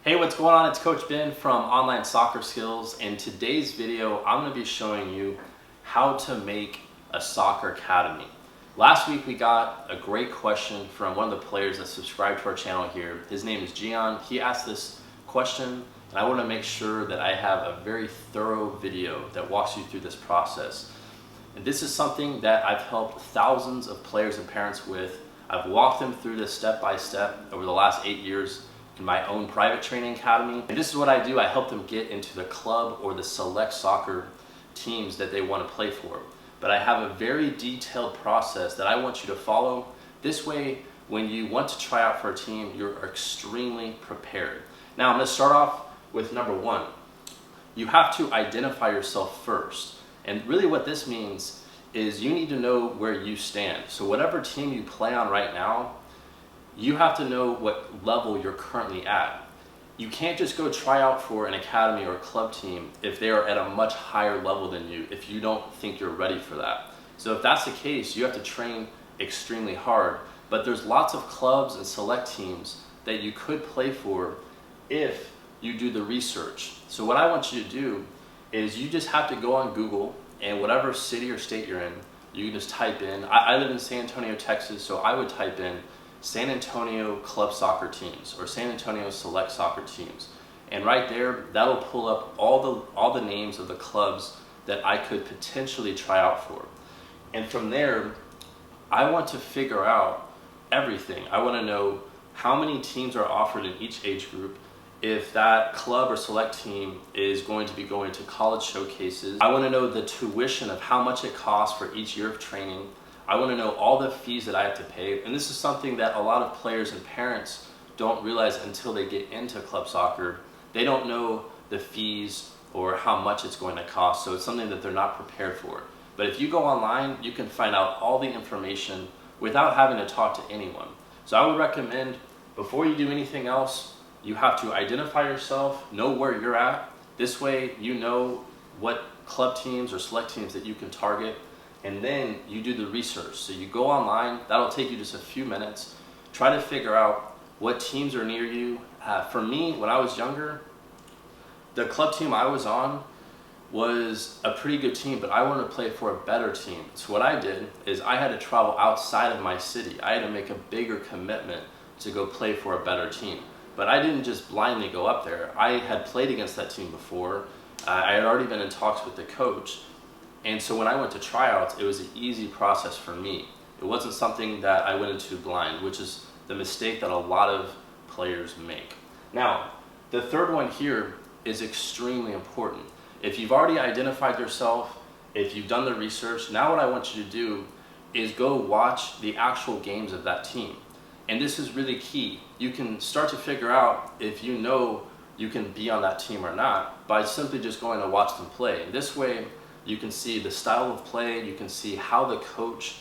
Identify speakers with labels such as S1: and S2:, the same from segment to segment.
S1: Hey, what's going on? It's Coach Ben from Online Soccer Skills. In today's video, I'm going to be showing you how to make a soccer academy. Last week we got a great question from one of the players that subscribed to our channel here. His name is Gian. He asked this question and I want to make sure that I have a very thorough video that walks you through this process. And this is something that I've helped thousands of players and parents with. I've walked them through this step by step over the last 8 years in my own private training academy. And this is what I do. I help them get into the club or the select soccer teams that they want to play for. But I have a very detailed process that I want you to follow. This way, when you want to try out for a team, you're extremely prepared. Now, I'm going to start off with number one. You have to identify yourself first. And really what this means is you need to know where you stand. So whatever team you play on right now, you have to know what level you're currently at. You can't just go try out for an academy or a club team if they are at a much higher level than you, if you don't think you're ready for that. So if that's the case, you have to train extremely hard. But there's lots of clubs and select teams that you could play for if you do the research. So what I want you to do is you just have to go on Google, and whatever city or state you're in, you can just type in, I live in San Antonio, Texas, so I would type in San Antonio club soccer teams or San Antonio select soccer teams. And right there, that'll pull up all the names of the clubs that I could potentially try out for. And from there, I want to figure out everything. I want to know how many teams are offered in each age group, if that club or select team is going to be going to college showcases. I want to know the tuition of how much it costs for each year of training. I want to know all the fees that I have to pay. And this is something that a lot of players and parents don't realize until they get into club soccer. They don't know the fees or how much it's going to cost. So it's something that they're not prepared for. But if you go online, you can find out all the information without having to talk to anyone. So I would recommend, before you do anything else, you have to identify yourself, know where you're at. This way you know what club teams or select teams that you can target. And then you do the research. So you go online, that'll take you just a few minutes. Try to figure out what teams are near you. For me, when I was younger, the club team I was on was a pretty good team, but I wanted to play for a better team. So what I did is I had to travel outside of my city. I had to make a bigger commitment to go play for a better team. But I didn't just blindly go up there. I had played against that team before. I had already been in talks with the coach. And so when I went to tryouts, it was an easy process for me. It wasn't something that I went into blind, which is the mistake that a lot of players make. Now, the third one here is extremely important. If you've already identified yourself, if you've done the research, now what I want you to do is go watch the actual games of that team. And this is really key. You can start to figure out if you know you can be on that team or not by simply just going to watch them play. And this way, you can see the style of play, you can see how the coach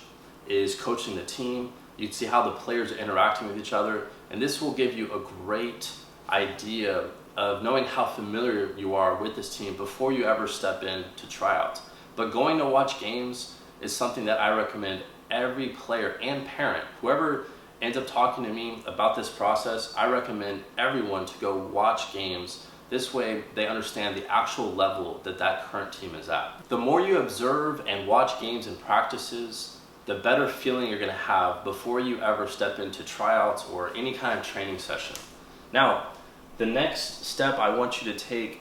S1: is coaching the team, you can see how the players are interacting with each other, and this will give you a great idea of knowing how familiar you are with this team before you ever step in to tryouts. But going to watch games is something that I recommend every player and parent, whoever ends up talking to me about this process, I recommend everyone to go watch games. This way, they understand the actual level that that current team is at. The more you observe and watch games and practices, the better feeling you're gonna have before you ever step into tryouts or any kind of training session. Now, the next step I want you to take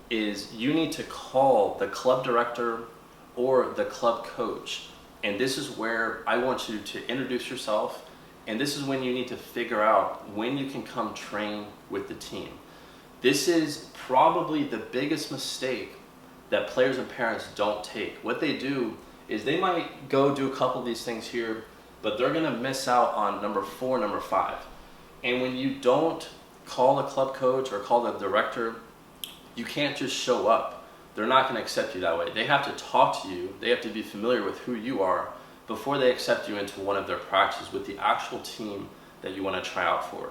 S1: is you need to call the club director or the club coach. And this is where I want you to introduce yourself, and this is when you need to figure out when you can come train with the team. This is probably the biggest mistake that players and parents don't take. What they do is they might go do a couple of these things here, but they're gonna miss out on number 4, number 5. And when you don't call the club coach or call the director, you can't just show up. They're not gonna accept you that way. They have to talk to you, they have to be familiar with who you are before they accept you into one of their practices with the actual team that you wanna try out for.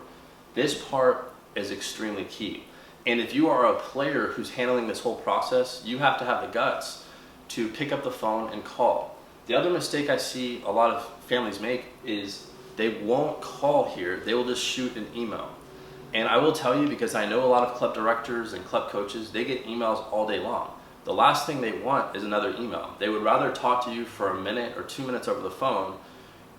S1: This part is extremely key. And if you are a player who's handling this whole process, you have to have the guts to pick up the phone and call. The other mistake I see a lot of families make is they won't call here, they will just shoot an email. And I will tell you, because I know a lot of club directors and club coaches, they get emails all day long. The last thing they want is another email. They would rather talk to you for a minute or 2 minutes over the phone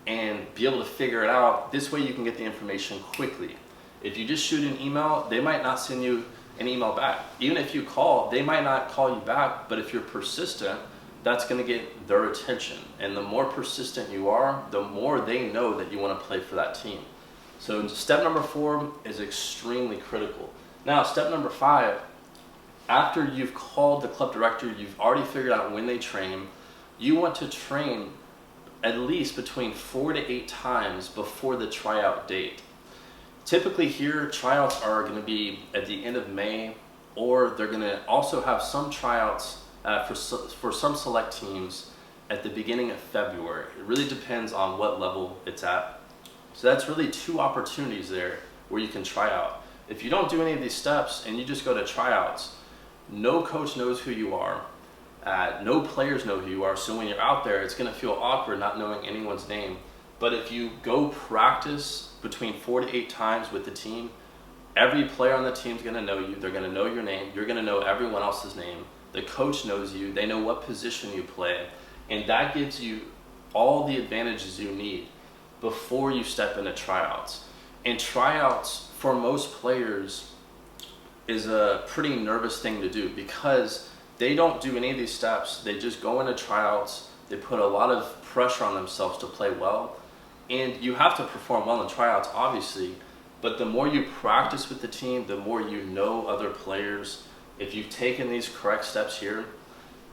S1: and be able to figure it out. This way you can get the information quickly. If you just shoot an email, they might not send you an email back. Even if you call, they might not call you back, but if you're persistent, that's gonna get their attention. And the more persistent you are, the more they know that you wanna play for that team. So step number 4 is extremely critical. Now, step number 5, after you've called the club director, you've already figured out when they train, you want to train at least between 4 to 8 times before the tryout date. Typically here, tryouts are going to be at the end of May, or they're going to also have some tryouts for some select teams at the beginning of February. It really depends on what level it's at. So that's really 2 opportunities there where you can try out. If you don't do any of these steps and you just go to tryouts, no coach knows who you are. No players know who you are, so when you're out there, it's going to feel awkward not knowing anyone's name. But if you go practice between 4 to 8 times with the team, every player on the team is going to know you. They're going to know your name. You're going to know everyone else's name. The coach knows you. They know what position you play. And that gives you all the advantages you need before you step into tryouts. And tryouts, for most players, is a pretty nervous thing to do because they don't do any of these steps. They just go into tryouts. They put a lot of pressure on themselves to play well. And you have to perform well in tryouts, obviously, but the more you practice with the team, the more you know other players. If you've taken these correct steps here,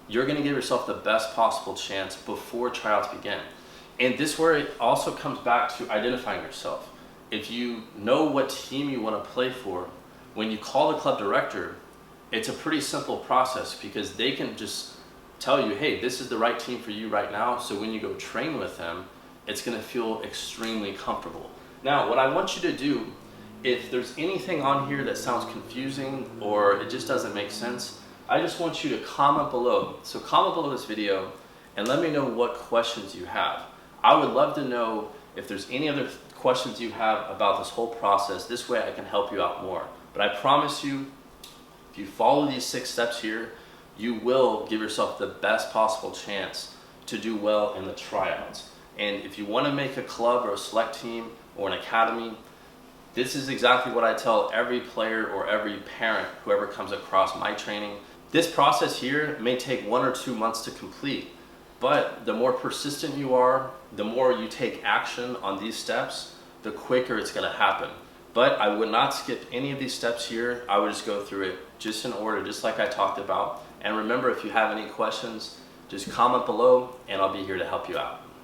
S1: you're going to give yourself the best possible chance before tryouts begin. And this is where it also comes back to identifying yourself. If you know what team you want to play for, when you call the club director, it's a pretty simple process because they can just tell you, hey, this is the right team for you right now. So when you go train with them, it's going to feel extremely comfortable. Now, what I want you to do, if there's anything on here that sounds confusing or it just doesn't make sense, I just want you to comment below. So comment below this video and let me know what questions you have. I would love to know if there's any other questions you have about this whole process. This way I can help you out more. But I promise you, if you follow these 6 steps here, you will give yourself the best possible chance to do well in the tryouts. And if you want to make a club or a select team or an academy, this is exactly what I tell every player or every parent, whoever comes across my training. This process here may take 1 or 2 months to complete, but the more persistent you are, the more you take action on these steps, the quicker it's going to happen. But I would not skip any of these steps here. I would just go through it just in order, just like I talked about. And remember, if you have any questions, just comment below and I'll be here to help you out.